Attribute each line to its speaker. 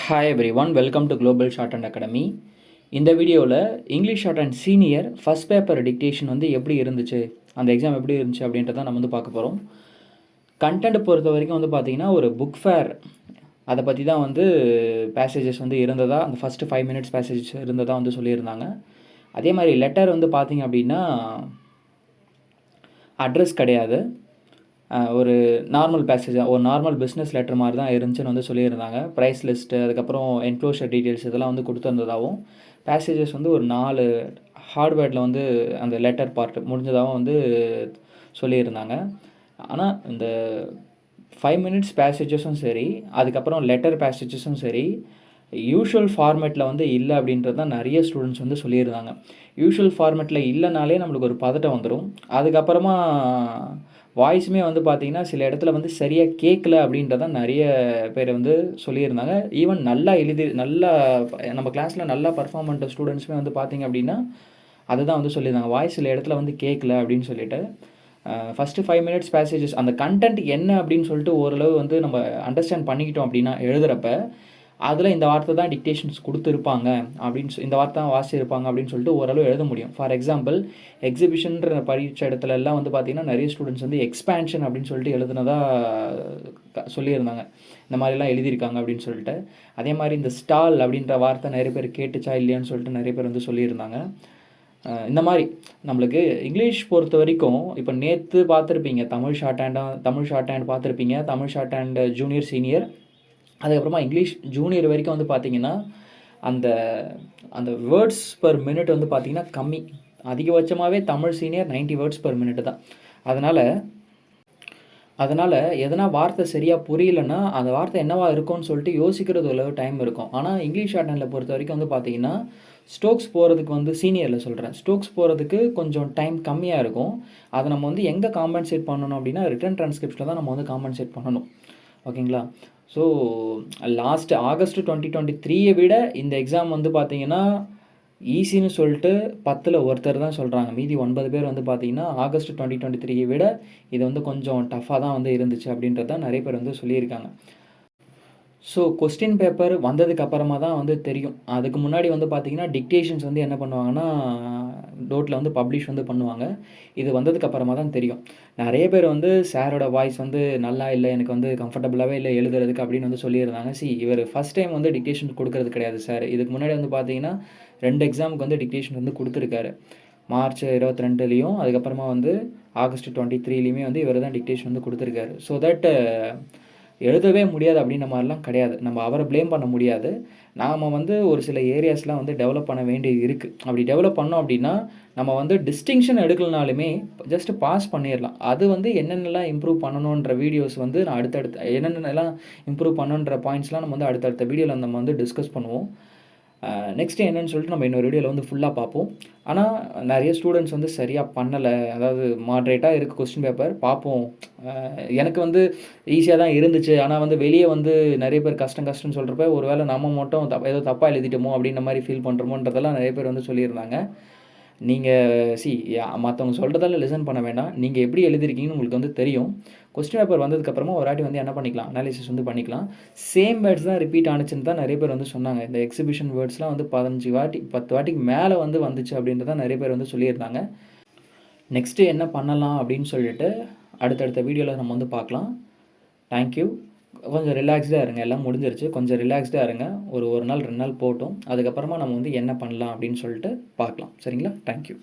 Speaker 1: Hi every one, welcome to global short and academy. இந்த வீடியோவில் English short and senior first paper dictation வந்து எப்படி இருந்துச்சு, அந்த எக்ஸாம் எப்படி இருந்துச்சு அப்படின்றத நம்ம வந்து பார்க்க போகிறோம். கண்டென்ட் பொறுத்த வரைக்கும் வந்து பார்த்திங்கன்னா ஒரு புக் ஃபேர் அதை பற்றி தான் வந்து பேசேஜஸ் வந்து இருந்ததா, அந்த ஃபஸ்ட்டு 5 minutes பேசேஜஸ் இருந்ததாக வந்து சொல்லியிருந்தாங்க. அதே மாதிரி லெட்டர் வந்து பார்த்திங்க அப்படின்னா அட்ரஸ் கிடையாது, ஒரு நார்மல் பேசேஜ், ஒரு நார்மல் பிஸ்னஸ் லெட்டர் மாதிரி தான் இருந்துச்சுன்னு வந்து சொல்லியிருந்தாங்க. ப்ரைஸ் லிஸ்ட்டு, அதுக்கப்புறம் என்க்ளோஷர் டீட்டெயில்ஸ் இதெல்லாம் வந்து கொடுத்துருந்ததாகவும், பேசேஜஸ் வந்து ஒரு 4 ஹார்ட்வேர்டில் வந்து அந்த லெட்டர் பார்ட் முடிஞ்சதாகவும் வந்து சொல்லியிருந்தாங்க. ஆனால் இந்த 5 minutes பேசேஜஸும் சரி, அதுக்கப்புறம் லெட்டர் பேசேஜஸும் சரி, யூஷுவல் ஃபார்மேட்டில் வந்து இல்லை அப்படின்றது தான் நிறைய ஸ்டூடெண்ட்ஸ் வந்து சொல்லியிருந்தாங்க. யூஷுவல் ஃபார்மேட்டில் இல்லைனாலே நம்மளுக்கு ஒரு பதட்டம் வந்துடும். அதுக்கப்புறமா வாய்ஸுமே வந்து பார்த்திங்கன்னா சில இடத்துல வந்து சரியாக கேட்கல அப்படின்றதான் நிறைய பேர் வந்து சொல்லியிருந்தாங்க. ஈவன் நல்லா நம்ம கிளாஸில் நல்லா பர்ஃபார்ம் பண்ணுற ஸ்டூடெண்ட்ஸுமே வந்து பார்த்திங்க அப்படின்னா அதுதான் வந்து சொல்லியிருந்தாங்க, வாய்ஸ் சில இடத்துல வந்து கேட்கல அப்படின்னு சொல்லிட்டு. ஃபஸ்ட்டு 5 minutes பேசேஜஸ் அந்த கண்டென்ட் என்ன அப்படின்னு சொல்லிட்டு ஓரளவு வந்து நம்ம அண்டர்ஸ்டாண்ட் பண்ணிக்கிட்டோம் அப்படின்னா எழுதுகிறப்ப அதில் இந்த வார்த்தை தான் டிக்டேஷன்ஸ் கொடுத்துருப்பாங்க இந்த வார்த்தை தான் வாசிச்சிருப்பாங்க அப்படின்னு சொல்லிட்டு ஓரளவு எழுத முடியும். ஃபார் எக்ஸாம்பிள், எக்ஸிபிஷன்ற பரீட்சை இடத்துல எல்லாம் வந்து பார்த்திங்கன்னா நிறைய ஸ்டூடெண்ட்ஸ் வந்து எக்ஸ்பேன்ஷன் அப்படின்னு சொல்லிட்டு எழுதுனதாக சொல்லியிருந்தாங்க, இந்த மாதிரிலாம் எழுதியிருக்காங்க அப்படின்னு சொல்லிட்டு. அதே மாதிரி இந்த ஸ்டால் அப்படின்ற வார்த்தை நிறைய பேர் கேட்டுச்சா இல்லையான்னு சொல்லிட்டு நிறைய பேர் வந்து சொல்லியிருந்தாங்க. இந்த மாதிரி நம்மளுக்கு இங்கிலீஷ் பொறுத்த வரைக்கும் இப்போ நேற்று பார்த்துருப்பீங்க தமிழ் ஷார்ட் ஹேண்ட் பார்த்துருப்பீங்க, Tamil short hand junior senior, அதுக்கப்புறமா இங்கிலீஷ் ஜூனியர் வரைக்கும் வந்து பார்த்திங்கன்னா அந்த அந்த வேர்ட்ஸ் பர் மினிட் வந்து பார்த்திங்கன்னா கம்மி. அதிகபட்சமாகவே Tamil senior 90 words per minute தான். அதனால் எதனா வார்த்தை சரியாக புரியலன்னா அந்த வார்த்தை என்னவா இருக்கும்னு சொல்லிட்டு யோசிக்கிறது அளவு டைம் இருக்கும். ஆனால் இங்கிலீஷ் ஷார்ட் ஹேண்டில் பொறுத்த வரைக்கும் வந்து பார்த்திங்கன்னா ஸ்டோக்ஸ் போகிறதுக்கு வந்து சீனியரில் சொல்கிறேன், ஸ்டோக்ஸ் போகிறதுக்கு கொஞ்சம் டைம் கம்மியாக இருக்கும். அதை நம்ம வந்து எங்கே காம்பன்சேட் பண்ணணும் அப்படின்னா ரிட்டன் டிரான்ஸ்கிரிப்ஷனில் தான் நம்ம வந்து காம்பன்சேட் பண்ணணும். ஓகேங்களா? ஸோ லாஸ்ட் ஆகஸ்ட் 2023 விட இந்த எக்ஸாம் வந்து பார்த்திங்கன்னா ஈஸின்னு சொல்லிட்டு 10ல் ஒருத்தர் தான் சொல்கிறாங்க. மீதி 9 பேர் வந்து பார்த்திங்கன்னா ஆகஸ்ட் 2023 விட இது வந்து கொஞ்சம் டஃப்பாக தான் வந்து இருந்துச்சு அப்படின்றது தான் நிறைய பேர் வந்து சொல்லியிருக்காங்க. ஸோ கொஸ்டின் பேப்பர் வந்ததுக்கு அப்புறமா தான் வந்து தெரியும். அதுக்கு முன்னாடி வந்து பார்த்திங்கன்னா டிக்டேஷன்ஸ் வந்து என்ன பண்ணுவாங்கன்னா டோட்டில் வந்து பப்ளிஷ் வந்து பண்ணுவாங்க. இது வந்ததுக்கு அப்புறமா தான் தெரியும். நிறைய பேர் வந்து சாரோட வாய்ஸ் வந்து நல்லா இல்லை, எனக்கு வந்து கம்ஃபர்டபுளாகவே இல்லை எழுதுறதுக்கு அப்படின்னு வந்து சொல்லியிருந்தாங்க. இவர் ஃபஸ்ட் டைம் வந்து டிக்டேஷன் கொடுக்கறது கிடையாது சார். இதுக்கு முன்னாடி வந்து பார்த்திங்கன்னா 2 எக்ஸாமுக்கு வந்து டிக்டேஷன் வந்து கொடுத்துருக்காரு. மார்ச் 22லேயும் அதுக்கப்புறமா வந்து ஆகஸ்ட் 23லேயுமே வந்து இவர் தான் டிக்டேஷன் வந்து கொடுத்துருக்காரு. ஸோ தட் எழுதவே முடியாது அப்படின்ற மாதிரிலாம் கிடையாது. நம்ம அவரை ப்ளேம் பண்ண முடியாது. நாம் வந்து ஒரு சில ஏரியாஸ்லாம் வந்து டெவலப் பண்ண வேண்டியது இருக்குது. அப்படி டெவலப் பண்ணோம் அப்படின்னா நம்ம வந்து டிஸ்டிங்ஷன் எடுக்கலனாலுமே ஜஸ்ட் பாஸ் பண்ணிடலாம். அது வந்து என்னென்னலாம் இம்ப்ரூவ் பண்ணணுன்ற வீடியோஸ் வந்து நான் அடுத்தடுத்து என்னென்னலாம் இம்ப்ரூவ் பண்ணணுன்ற பாயிண்ட்ஸ்லாம் நம்ம வந்து அடுத்தடுத்த வீடியோவில் நம்ம வந்து டிஸ்கஸ் பண்ணுவோம். நெக்ஸ்ட்டு என்னென்னு சொல்லிட்டு நம்ம இன்னொரு வீடியோவில் வந்து ஃபுல்லாக பார்ப்போம். ஆனால் நிறைய ஸ்டூடெண்ட்ஸ் வந்து சரியாக பண்ணலை, அதாவது மாட்ரேட்டாக இருக்குது கொஸ்டின் பேப்பர், பார்ப்போம். எனக்கு வந்து ஈஸியாக தான் இருந்துச்சு, ஆனால் வந்து வெளியே வந்து நிறைய பேர் கஷ்டம்னு சொல்கிறப்ப ஒரு வேளை நம்ம மட்டும் ஏதோ தப்பாக எழுதிட்டோமோ அப்படின்ற மாதிரி ஃபீல் பண்ணுறோமோன்றதெல்லாம் நிறைய பேர் வந்து சொல்லியிருந்தாங்க. நீங்கள் மற்றவங்க சொல்கிறதெல்லாம் லிசன் பண்ண வேண்டாம். நீங்கள் எப்படி எழுதிருக்கீங்கன்னு உங்களுக்கு வந்து தெரியும். கொஸ்டின் பேப்பர் வந்ததுக்கப்புறமா ஒரு வாட்டி வந்து என்ன பண்ணிக்கலாம், அனாலிசிஸ் வந்து பண்ணிக்கலாம். சேம் வேர்ட்ஸ் தான் ரிப்பீட் ஆனிச்சுன்னு தான் நிறைய பேர் வந்து சொன்னாங்க. இந்த எக்ஸிபிஷன் வேர்ட்ஸ்லாம் வந்து 10 வாட்டிக்கு மேலே வந்து வந்துச்சு அப்படின்றத நிறைய பேர் வந்து சொல்லியிருந்தாங்க. நெக்ஸ்ட்டு என்ன பண்ணலாம் அப்படின்னு சொல்லிட்டு அடுத்தடுத்த வீடியோவில் நம்ம வந்து பார்க்கலாம். தேங்க்யூ. கொஞ்சம் ரிலாக்ஸ்டாக இருங்க, எல்லாம் முடிஞ்சிருச்சு. கொஞ்சம் ரிலாக்ஸ்டாக இருங்க. ஒரு நாள் 2 நாள் போகட்டும். அதுக்கப்புறமா நம்ம வந்து என்ன பண்ணலாம் அப்படின்னு சொல்லிட்டு பார்க்கலாம். சரிங்களா? தேங்க்யூ.